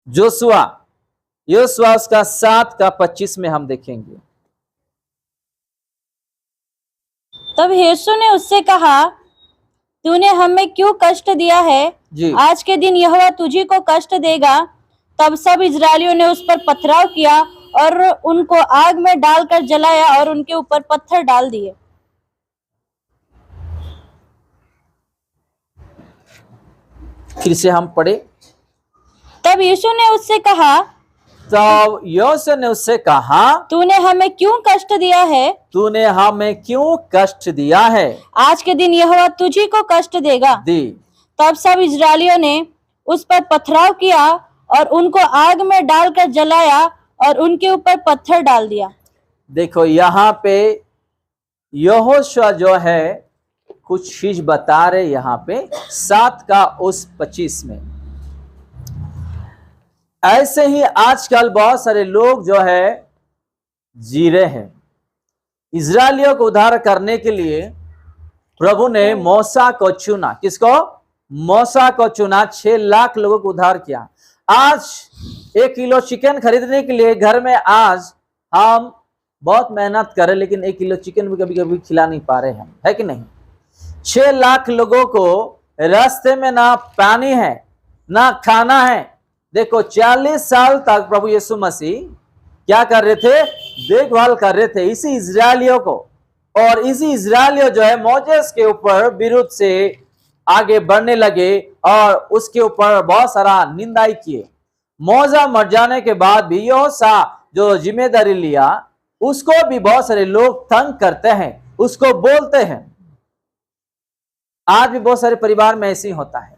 Joshua Yoshua उसका 7:25 में हम देखेंगे। तब यीशु ने उससे कहा, तूने हमें क्यों कष्ट दिया है? जी। आज के दिन यहोवा तुझी को कष्ट देगा। तब सब इजरायलियों ने उस पर पथराव किया और उनको आग में डालकर जलाया और उनके ऊपर पत्थर डाल दिए। फिर से हम पढ़े। तब यीशु ने उससे कहा, तो योशुआ ने उससे कहा, तूने हमें क्यों कष्ट दिया है? तूने हमें क्यों कष्ट दिया है? आज के दिन यहोवा तुझी को कष्ट देगा। तब सब इजरायलियों ने उस पर पथराव किया और उनको आग में डालकर जलाया और उनके ऊपर पत्थर डाल दिया। देखो यहाँ पे यहोशुआ जो है कुछ चीज बता रहे यहाँ पे 7:25 में। ऐसे ही आजकल बहुत सारे लोग जो है जी रहे हैं। इजरायलियों को उद्धार करने के लिए प्रभु ने मूसा को चुना। किसको? मूसा को चुना। 6 लाख लोगों को उद्धार किया। आज 1 किलो चिकन खरीदने के लिए घर में आज हम बहुत मेहनत करें, लेकिन 1 किलो चिकन भी कभी कभी खिला नहीं पा रहे हम, है कि नहीं? 6 लाख लोगों को रास्ते में ना पानी है ना खाना है। देखो 40 साल तक प्रभु यीशु मसीह क्या कर रहे थे? देखभाल कर रहे थे इसी इजरायलियों को। और इसी इजरायलियों जो है मोजेस के ऊपर विरुद्ध से आगे बढ़ने लगे और उसके ऊपर बहुत सारा निंदाई किए। मोजा मर जाने के बाद भी यहोशा जो जिम्मेदारी लिया उसको भी बहुत सारे लोग तंग करते हैं, उसको बोलते हैं। आज भी बहुत सारे परिवार में ऐसे ही होता है।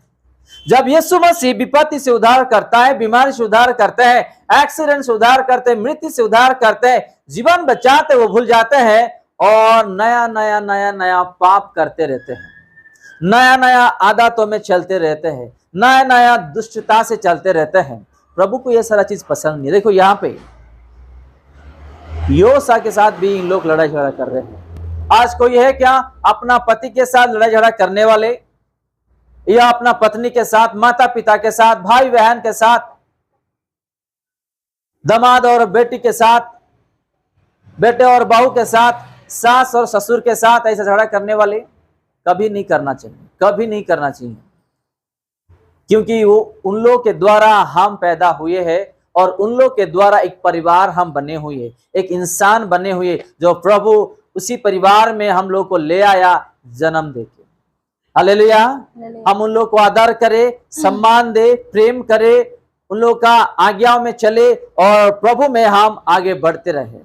जब यीशु मसीह विपत्ति से उद्धार करता है, बीमारी से उद्धार करते हैं, एक्सीडेंट से उद्धार करते हैं, मृत्यु से उद्धार करते हैं, जीवन बचाते वो भूल जाते हैं और नया नया नया नया पाप करते रहते हैं, नया नया आदतों में चलते रहते हैं, नया नया दुष्टता से चलते रहते हैं। प्रभु को यह सारा चीज पसंद नहीं। देखो यहाँ पे योशुआ के साथ भी इन लोग लड़ाई झगड़ा कर रहे हैं। आज कोई है क्या अपना पति के साथ लड़ाई झगड़ा करने वाले, या अपना पत्नी के साथ, माता पिता के साथ, भाई बहन के साथ, दामाद और बेटी के साथ, बेटे और बहू के साथ, सास और ससुर के साथ ऐसा झगड़ा करने वाले? कभी नहीं करना चाहिए, कभी नहीं करना चाहिए। क्योंकि वो उन लोग के द्वारा हम पैदा हुए हैं और उन लोग के द्वारा एक परिवार हम बने हुए, एक इंसान बने हुए, जो प्रभु उसी परिवार में हम लोग को ले आया जन्म देके। हालेलुया। हम उन लोग को आदर करें, सम्मान दे, प्रेम करें, उन लोग का आज्ञाओं में चले और प्रभु में हम आगे बढ़ते रहे।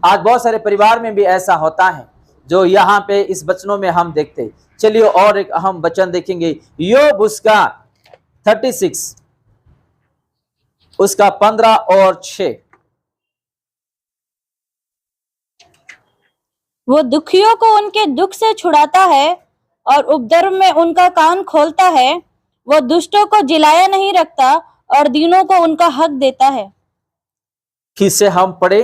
आज बहुत सारे परिवार में भी ऐसा होता है जो यहाँ पे इस वचनों में हम देखते। चलिए और एक अहम वचन देखेंगे, योग उसका 36 उसका 15 और 6। वो दुखियों को उनके दुख से छुड़ाता है और उपद्रव में उनका कान खोलता है। वो दुष्टों को जिलाया नहीं रखता और दीनों को उनका हक देता है। फिर से हम पढ़े।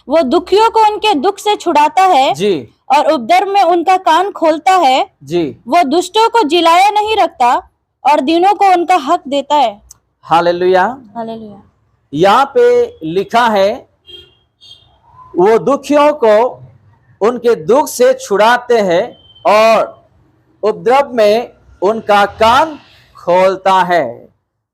वो दुखियों को उनके दुख से छुड़ाता है जी और उपद्रव में उनका कान खोलता है। जी। वो दुष्टों को जिलाया नहीं रखता और दीनों को उनका हक देता है। हालेलुया। हालेलुया। यहाँ पे लिखा है वो दुखियों को उनके दुख से छुड़ाते हैं और उपद्रव में उनका कान खोलता है।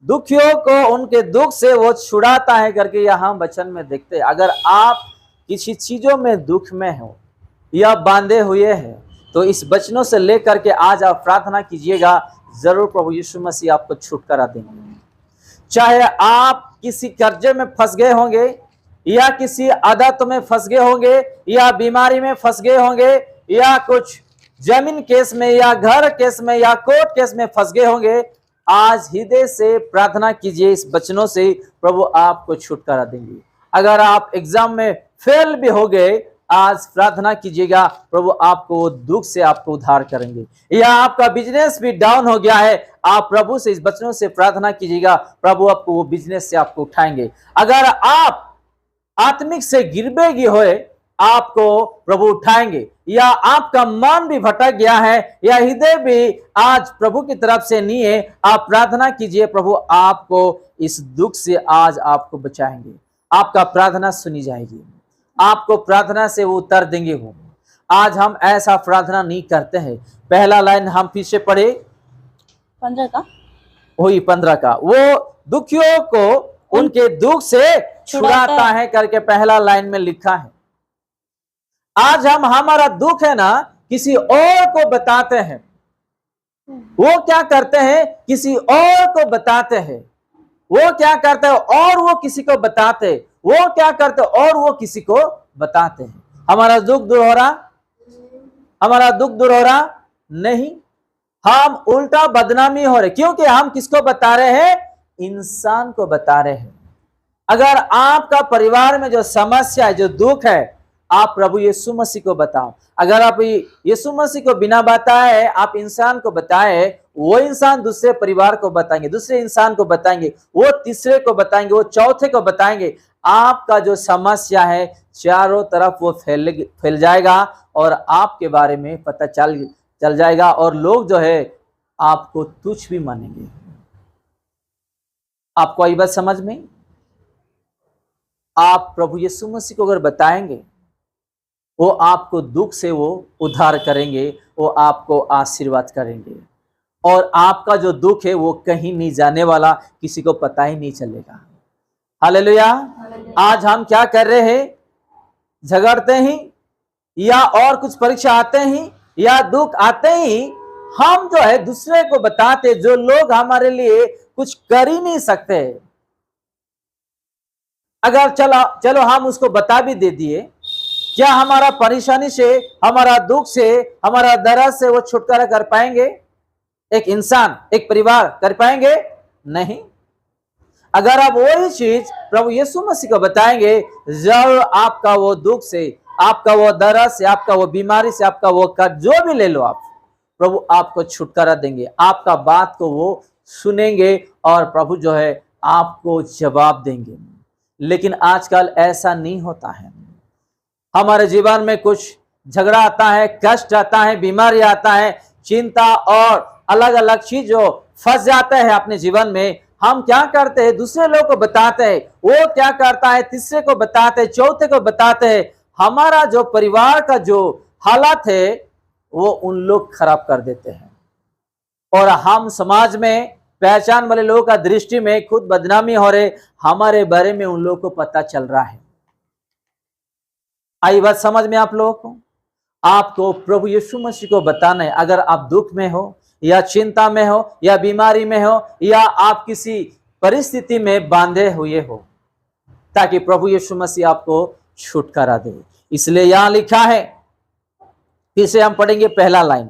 दुखियों को उनके दुख से वो छुड़ाता है करके यहाँ वचन में देखते हैं। अगर आप किसी चीजों में दुख में हो या बांधे हुए हैं तो इस वचनों से लेकर के आज आप प्रार्थना कीजिएगा, जरूर प्रभु यीशु मसीह आपको छुटकारा देंगे। चाहे आप किसी कर्जे में फंस गए होंगे या किसी आदत में फंस गए होंगे या बीमारी में फंस गए होंगे या कुछ जमीन केस में या घर केस में या कोर्ट केस में फंस गए होंगे, आज हृदय से प्रार्थना कीजिए इस वचनों से, प्रभु आपको छुटकारा देंगे। अगर आप एग्जाम में फेल भी हो गए, आज प्रार्थना कीजिएगा, प्रभु आपको दुख से आपको उद्धार करेंगे। या आपका बिजनेस भी डाउन हो गया है, आप प्रभु से इस वचनों से प्रार्थना कीजिएगा, प्रभु आपको वो बिजनेस से आपको उठाएंगे। अगर आप आत्मिक से गिरबेगी होए, आपको प्रभु उठाएंगे। या आपका मन भी भटक गया है, या हृदय भी आज प्रभु की तरफ से नहीं है, आप प्रार्थना कीजिए, प्रभु आपको इस दुख से आज आपको बचाएंगे। आपका प्रार्थना सुनी जाएगी, आपको प्रार्थना से वो उत्तर देंगे। वो आज हम ऐसा प्रार्थना नहीं करते हैं। पहला लाइन हम फिर से पढ़े, 15 का, वही 15 का, वो दुखियों को उनके दुख से छुड़ाता है करके पहला लाइन में लिखा है। आज हम हमारा दुख है ना किसी और को बताते हैं। वो क्या करते हैं, किसी और को बताते हैं। वो क्या करते हैं और वो किसी को बताते, वो क्या करते और वो किसी को बताते हैं। हमारा दुख दूर हो रहा, हमारा दुख दूर हो रहा नहीं, हम उल्टा बदनामी हो रहे। क्योंकि हम किसको बता रहे हैं, इंसान को बता रहे हैं। अगर आपका परिवार में जो समस्या है, जो दुख है, आप प्रभु यीशु मसीह को बताओ। अगर आप यीशु मसीह को बिना बताए आप इंसान को बताए, वो इंसान दूसरे परिवार को बताएंगे, दूसरे इंसान को बताएंगे, वो तीसरे को बताएंगे, वो चौथे को बताएंगे। आपका जो समस्या है चारों तरफ वो फैल जाएगा और आपके बारे में पता चल जाएगा, और लोग जो है आपको तुच्छ भी मानेंगे। आपको आई बात समझ में? आप प्रभु यीशु मसीह को अगर बताएंगे, वो आपको दुख से वो उद्धार करेंगे, वो आपको आशीर्वाद करेंगे, और आपका जो दुख है वो कहीं नहीं जाने वाला, किसी को पता ही नहीं चलेगा। हालेलुया। आज हम क्या कर रहे हैं, झगड़ते ही, या और कुछ परीक्षा आते ही, या दुख आते ही हम जो है दूसरे को बताते, जो लोग हमारे लिए कुछ कर ही नहीं सकते। अगर चलो हम उसको बता भी दे दिए, क्या हमारा परेशानी से, हमारा दुख से, हमारा दर्द से वो छुटकारा कर पाएंगे? एक इंसान, एक परिवार कर पाएंगे? नहीं। अगर आप वही चीज प्रभु यीशु मसीह को बताएंगे, जब आपका वो दुख से, आपका वो दर्द से, आपका वो बीमारी से, आपका वो कर्ज जो भी ले लो आप, प्रभु आपको छुटकारा देंगे, आपका बात को वो सुनेंगे, और प्रभु जो है आपको जवाब देंगे। लेकिन आजकल ऐसा नहीं होता है। हमारे जीवन में कुछ झगड़ा आता है, कष्ट आता है, बीमारी आता है, चिंता और अलग अलग चीज जो फंस जाते हैं अपने जीवन में, हम क्या करते हैं, दूसरे लोग को बताते हैं, वो क्या करता है, तीसरे को बताते हैं, चौथे को बताते हैं। हमारा जो परिवार का जो हालत है वो उन लोग खराब कर देते हैं, और हम समाज में पहचान वाले लोगों का दृष्टि में खुद बदनामी हो रहे, हमारे बारे में उन लोगों को पता चल रहा है। आई बात समझ में आप लोगों को? आपको प्रभु यीशु मसीह को बताना है। अगर आप दुख में हो, या चिंता में हो, या बीमारी में हो, या आप किसी परिस्थिति में बांधे हुए हो, ताकि प्रभु यीशु मसीह आपको छुटकारा दे। इसलिए यहां लिखा है, फिर से हम पढ़ेंगे पहला लाइन,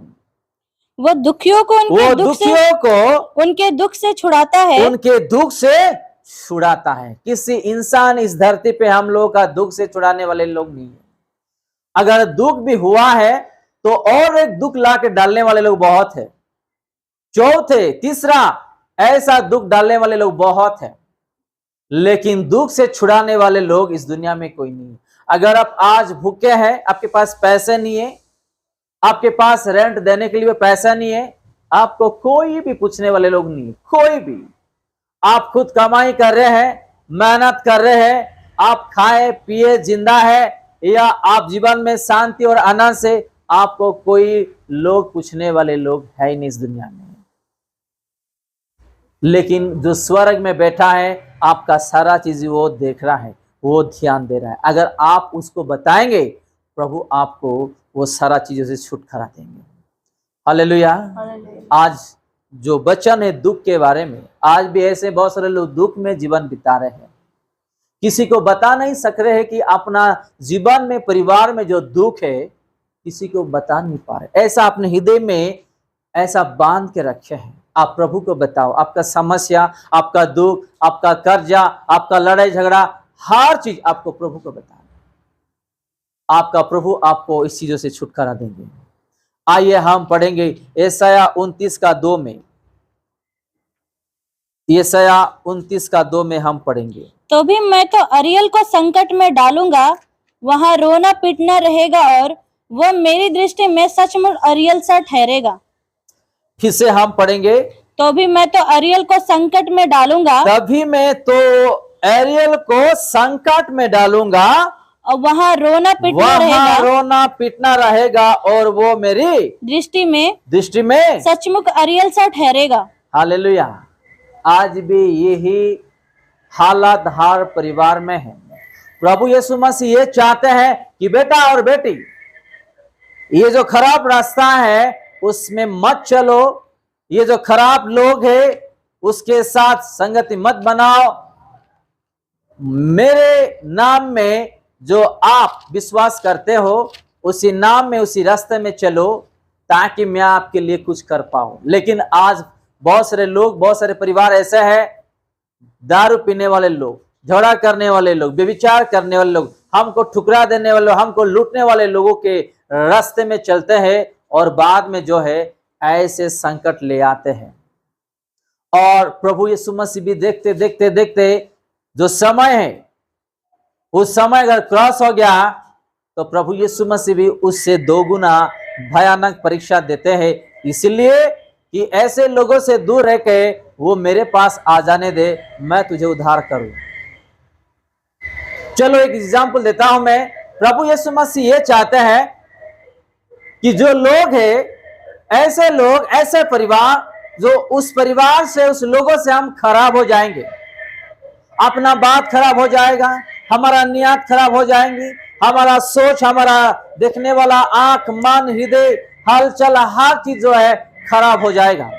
वो दुखियों को उनके दुख से छुड़ाता है, उनके दुख से छुड़ाता है। किसी इंसान इस धरती पे हम लोगों का दुख से छुड़ाने वाले लोग नहीं है। अगर दुख भी हुआ है तो और एक दुख ला के डालने वाले लोग बहुत है, चौथे, तीसरा ऐसा दुख डालने वाले लोग बहुत है, लेकिन दुख से छुड़ाने वाले लोग इस दुनिया में कोई नहीं है। अगर आप आज भूखे हैं, आपके पास पैसे नहीं है, आपके पास रेंट देने के लिए पैसा नहीं है, आपको कोई भी पूछने वाले लोग नहीं है, कोई भी। आप खुद कमाई कर रहे हैं, मेहनत कर रहे हैं, आप खाए पिए जिंदा है, या आप जीवन में शांति और आनंद से, आपको कोई लोग पूछने वाले लोग है ही नहीं इस दुनिया में। लेकिन जो स्वर्ग में बैठा है, आपका सारा चीज वो देख रहा है, वो ध्यान दे रहा है। अगर आप उसको बताएंगे, प्रभु आपको वो सारा चीजों से छुटकारा देंगे। हालेलुया। आज जो वचन है दुख के बारे में, आज भी ऐसे बहुत सारे लोग दुख में जीवन बिता रहे हैं, किसी को बता नहीं सक रहे हैं कि अपना जीवन में, परिवार में जो दुख है, किसी को बता नहीं पा रहे। ऐसा अपने हृदय में ऐसा बांध के रखे हैं। आप प्रभु को बताओ, आपका समस्या, आपका दुख, आपका कर्जा, आपका लड़ाई झगड़ा, हर चीज आपको प्रभु को बताओ। आपका प्रभु आपको इस चीजों से छुटकारा देंगे। आइए हम पढ़ेंगे यशायाह 29:2 में, यशायाह 29:2 में हम पढ़ेंगे। तो भी मैं तो अरियल को संकट में डालूंगा, वहाँ रोना पीटना रहेगा और वो मेरी दृष्टि में सचमुच अरियल सा ठहरेगा। फिर से हम पढ़ेंगे, तो भी मैं तो अरियल को संकट में डालूंगा तभी मैं तो एरियल को संकट में डालूंगा, और वहाँ रोना पीटना वहां रहेगा, रोना पीटना रहेगा, और वो मेरी दृष्टि में सचमुच अरियल सा ठहरेगा। हालेलुया। आज भी यही हालत हर परिवार में है। प्रभु यीशु मसीह ये चाहते हैं कि बेटा और बेटी, ये जो खराब रास्ता है उसमें मत चलो, ये जो खराब लोग है उसके साथ संगति मत बनाओ। मेरे नाम में जो आप विश्वास करते हो उसी नाम में, उसी रास्ते में चलो, ताकि मैं आपके लिए कुछ कर पाऊं। लेकिन आज बहुत सारे लोग, बहुत सारे परिवार ऐसे हैं, दारू पीने वाले लोग, झगड़ा करने वाले लोग, व्यभिचार करने वाले लोग, हमको ठुकरा देने वाले, हमको लूटने वाले लोगों के रास्ते में चलते हैं और बाद में जो है ऐसे संकट ले आते हैं। और प्रभु यीशु मसीह भी देखते देखते देखते जो समय है, उस समय अगर क्रॉस हो गया तो प्रभु यीशु मसीह भी उससे दोगुना भयानक परीक्षा देते हैं, इसलिए कि ऐसे लोगों से दूर रह के वो मेरे पास आ जाने दे, मैं तुझे उद्धार करूं। चलो एक एग्जाम्पल देता हूं मैं। प्रभु यीशु मसीह ये चाहते हैं कि जो लोग हैं, ऐसे लोग, ऐसे परिवार, जो उस परिवार से, उस लोगों से हम खराब हो जाएंगे, अपना बात खराब हो जाएगा, हमारा नियत खराब हो जाएंगी, हमारा सोच, हमारा देखने वाला आंख, मन, हृदय, हलचल, हर चीज जो है खराब हो जाएगा।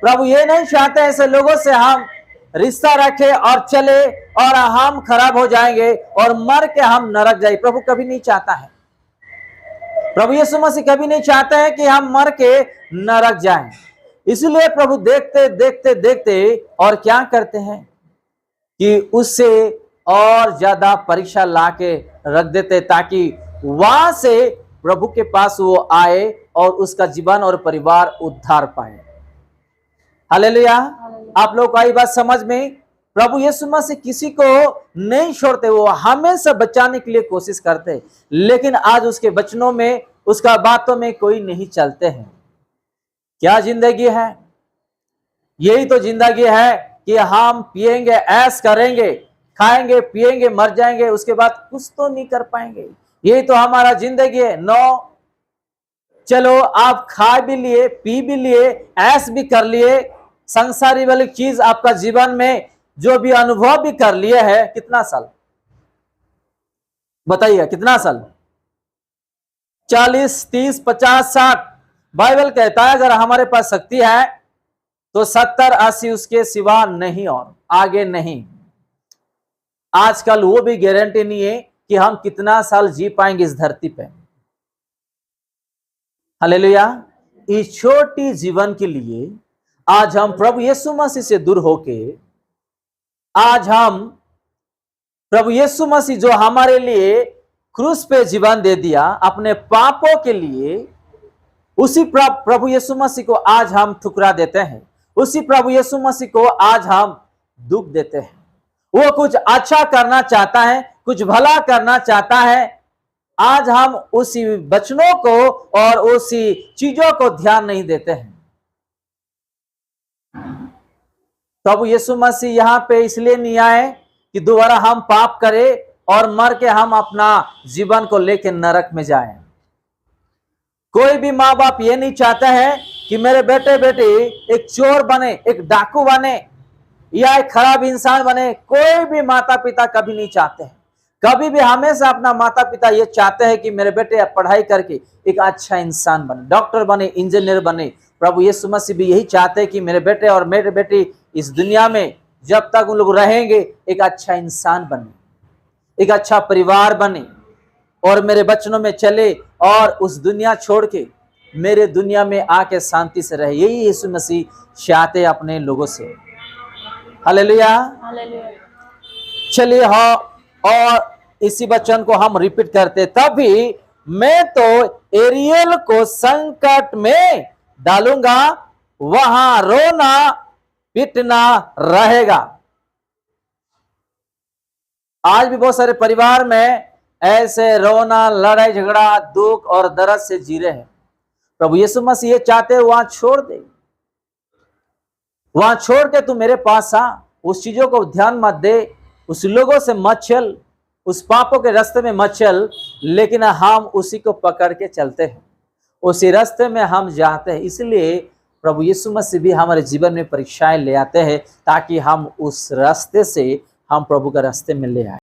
प्रभु ये नहीं चाहते ऐसे लोगों से हम रिश्ता रखे और चले और हम खराब हो जाएंगे और मर के हम नरक जाए। प्रभु कभी नहीं चाहता है। प्रभु यीशु मसीह कभी नहीं चाहते हैं कि हम मर के नरक जाएं। इसलिए प्रभु देखते देखते देखते और क्या करते हैं कि उससे और ज्यादा परीक्षा लाके रख देते, ताकि वहां से प्रभु के पास वो आए और उसका जीवन और परिवार उद्धार पाए। हालेलुया। आप लोग को आई बात समझ में? प्रभु यीशु मसीह किसी को नहीं छोड़ते, वो हमेशा बचाने के लिए कोशिश करते, लेकिन आज उसके वचनों में, उसका बातों में कोई नहीं चलते हैं। क्या जिंदगी है? यही तो जिंदगी है कि हम पिएंगे, ऐश करेंगे, खाएंगे, पिएंगे, मर जाएंगे, उसके बाद कुछ तो नहीं कर पाएंगे। यही तो हमारा जिंदगी है। नो, चलो आप खा भी लिए, पी भी लिए, ऐश भी कर लिए, संसारी वाली चीज आपका जीवन में जो भी अनुभव भी कर लिए है। कितना साल बताइए, कितना साल? 40, 30, 50, 60। बाइबल कहता है अगर हमारे पास शक्ति है तो 70, 80 उसके सिवा नहीं और आगे नहीं। आजकल वो भी गारंटी नहीं है कि हम कितना साल जी पाएंगे इस धरती पे। हालेलुया। इस छोटी जीवन के लिए आज हम प्रभु यीशु मसीह से दूर होके, आज हम प्रभु यीशु मसीह जो हमारे लिए क्रूस पे जीवन दे दिया अपने पापों के लिए, उसी प्रभु यीशु मसीह को आज हम ठुकरा देते हैं। उसी प्रभु यीशु मसीह को आज हम दुख देते हैं। वो कुछ अच्छा करना चाहता है, कुछ भला करना चाहता है। आज हम उसी वचनों को और उसी चीजों को ध्यान नहीं देते हैं। प्रभु यीशु मसीह यहाँ पे इसलिए नहीं आए कि दोबारा हम पाप करें और मर के हम अपना जीवन को लेकर नरक में जाएं। कोई भी माँ बाप ये नहीं चाहता है कि मेरे बेटे बेटी एक चोर बने, एक डाकू बने या एक खराब इंसान बने। कोई भी माता पिता कभी नहीं चाहते हैं। कभी भी हमेशा अपना माता पिता ये चाहते हैं कि मेरे बेटे पढ़ाई करके एक अच्छा इंसान बने, डॉक्टर बने, इंजीनियर बने। प्रभु यीशु मसीह भी यही चाहते हैं कि मेरे बेटे और मेरे बेटी इस दुनिया में जब तक उन लोग रहेंगे एक अच्छा इंसान बने, एक अच्छा परिवार बने और मेरे वचनों में चले और उस दुनिया छोड़ के मेरे दुनिया में आके शांति से रहे। यही यीशु मसीह चाहते अपने लोगों से। हालेलुया। चलिए हाँ, और इसी वचन को हम रिपीट करते, तभी मैं तो एरियल को संकट में डालूंगा, वहां रोना पीटना रहेगा। आज भी बहुत सारे परिवार में ऐसे रोना, लड़ाई झगड़ा, दुख और दर्द से जी रहे हैं। प्रभु यीशु मसीह ये चाहते हैं वहां छोड़ दे, वहां छोड़ के तू मेरे पास आ। उस चीजों को ध्यान मत दे, उस लोगों से मत चल, उस पापों के रास्ते में मत चल, लेकिन हम उसी को पकड़ के चलते हैं, उसी रास्ते में हम जाते हैं। इसलिए प्रभु यीशु मसीह भी हमारे जीवन में परीक्षाएं ले आते हैं ताकि हम उस रास्ते से हम प्रभु के रास्ते में ले आए।